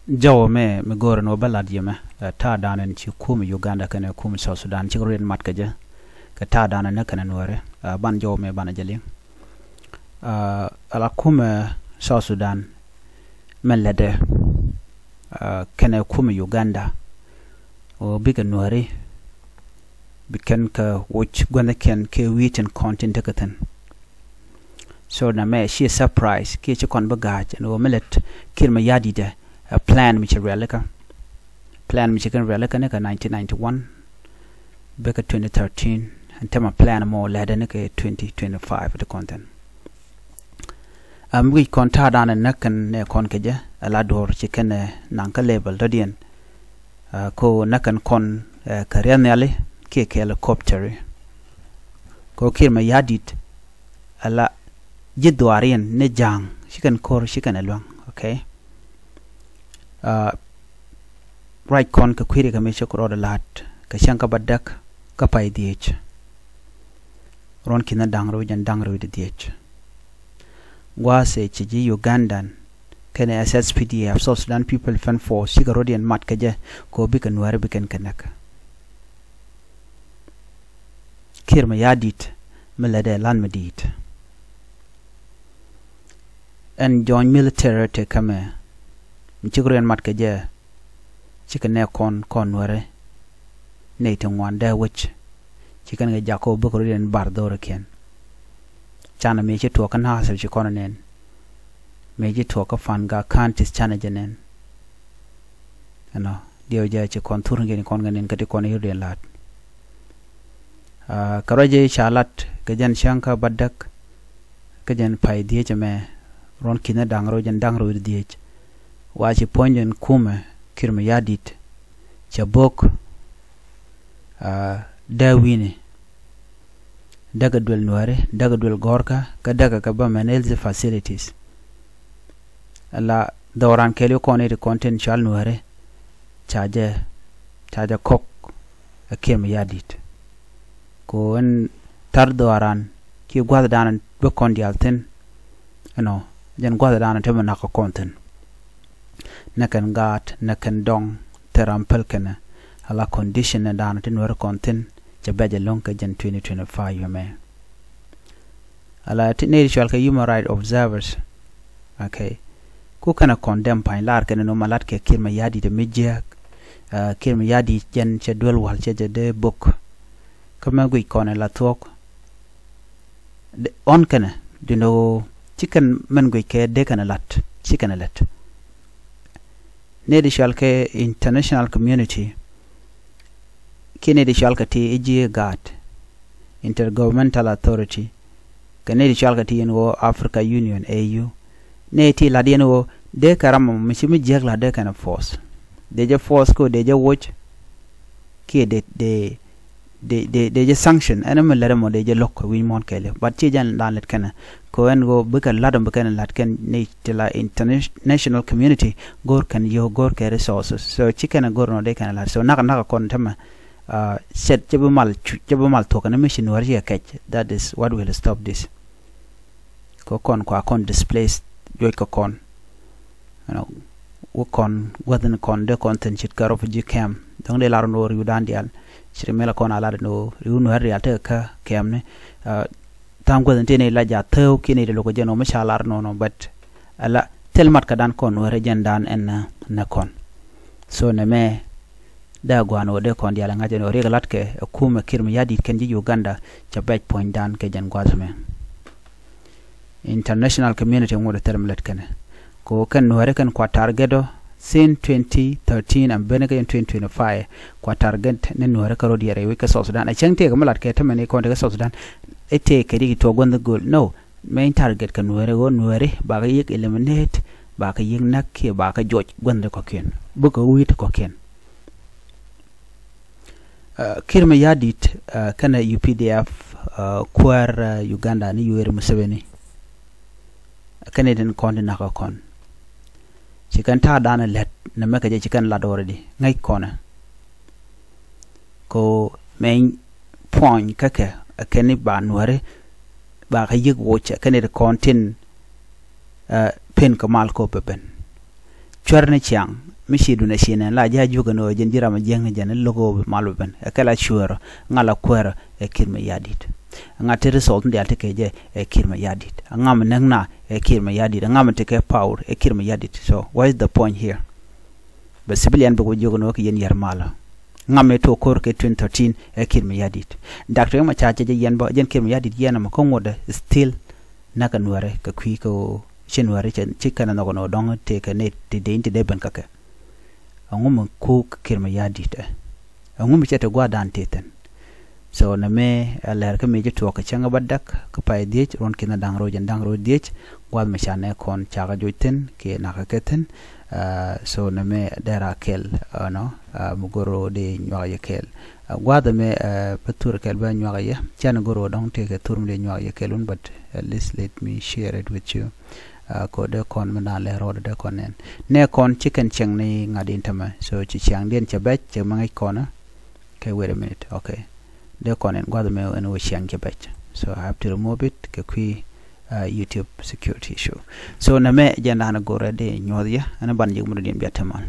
jawo me gor no balad yeme ta danen ci kum Uganda kana kum South Sudan ci ren mat ka je ka ta danen ne kana nore ban jawo me bana jali ala kum South Sudan men lede kana kum Uganda o biga nore biken ka which gonna ken ke wheaten content takatan so na me she surprise ke ci kon bagaj no melet kirma yadi de plan which relaka plan which can relaka ne ka 1991 beka 2013 and tema plan more led ne ka 2025 the content we konta dana nakan ne kon keje ala dor ci ken nan ka label dodien ko nakan kon career ne ale ke helicopter ko kirma yadit ala jidwarian ne jang shikan kor shikan alwang okay right kon ka kwiri ka meche koro lat ka shanka badak ka pai diech ron kina dangro de diech wase chiji Ugandan kene SSPDF South Sudan People Fan Force shigarodian mat kaje ko bikan wari bikan kanaka kirma yadit melade lan medit and join military te kame mchigren mat kaje chikane kon ware ne tengwan da wich chikan ga jako bukroden bardor ken chana meche to kan hasel chikonen meje to ka fanga kantis chana jenen ano dio ja che kontur ngeni kon ganen kati kon yuden lat karaje chalat gajan shanka badak gajan pai die jame ron kina dangro die wachi ponjen kume kirma yadit chabok dawini daga dwel nuare daga dwel gorka ka daga ka ba manelze facilities ala dawran kelio kone de content chal nuare chaja kok kirma yadit ko en tardoaran ki gwada danan be kondialten ano jen gwada danan tema naka content nakan gat nakan dong terampel kana ala condition na danan tin wer content jabaja lonka jen 2025 yame ala tineri chal ka human right observers okay ko kana condemn pain lar kana no malat ke kirma yadi de media kirma yadi jen che dwel wal che de book kama gui kone la talk on kana dino chicken man gui ke de kana lat chicken lat nedi shalke international community kine di shalka ti iji gat intergovernmental authority kanedi shalka ti no Africa Union AU ne ti la dino de karama mishimi jegla de kana force de je force ko de je watch ki de je sanction enam lere mo de je lokko wi mon kele but ci jan dan let kana ko en go buka ladam buka lat ken ne tila international community gor kan yo gor ke resources so ci kana gor no de kana lat so naka kon tama set jebu mal to kana mission wari ya kech that is what will stop this ko kon displaced yoy ko kon wo kon wadan kon de content chit ka refugee camp dong de laro no yu dan dial mela kon ala no riunu har ya te ka kemne tam ko tene la ja tew kini de loko jeno mashalar no but ala telmat ka dan kon wore jendan en na kon so ne me da gwano de kon diala ngaje no regalat ke kuma kirma yadi kenji Uganda cha baj point dan ke jan gwazme international community ngode termlet kene ko kan wore kan kwa targedo sin 2013 and benega in 2025 kwa target ne nuare karo diare we ka South Sudan a changte ga malat ke tamane ko daga South Sudan ete kedi to gonda goal no main target kan nuare ba ga yek eliminate ba ka yin nakke ba ka joj gonda ko ken bu ko wita ko ken kirma yadit kana UPDF kwar Uganda ni yuere Museveni kana den kon na ko kon chikan ta dana let na meka je chikan la doredi ngai kona ko main point kake akeni ba nuare ba ka yig wocha kene de content pen kamal ko peben cherne chiang mishi duna shine la ja juga no jenjira ma jenga jana logo maluben akala sure ngala kwera e kirma yadit ngate result ndi alteke je e kirma yadit ngam nangna e kirma yadit ngam teke power e kirma yadit. So what is the point here? But civilian be juga no ke yen yarmala ngam to kor ke 2013 e kirma yadit doctor ma chache je yen ba jen kirma yadit yen ma kongoda still naka nuare ka kwi ko chenware chen chikana no no dong te ka net te de inte de ban kake angum ku kirma yadit angum chete gwa dan teten. So na me aler ka me je to ka changa badak ka pai diech ron kina dang ro diech gwa me chane kon chaga joiten ke naka keten. So na me dera kel no mugoro de nywa ye kel gwa da me patur kel ba nywa ye chan goro dong te ka turum de nywa ye kelun. But at least let me share it with you. Ko de kon mana le ro de konen ne kon chicken cheng ni ngadin tama. So chi chang den chabet che mangai kona. Okay, wait a minute. Okay, de konen gwa da me en wo chang chabet. So I have to remove it ke kui YouTube security issue. So na me janda na gore de nyodia ana ban jig mu dem biataman.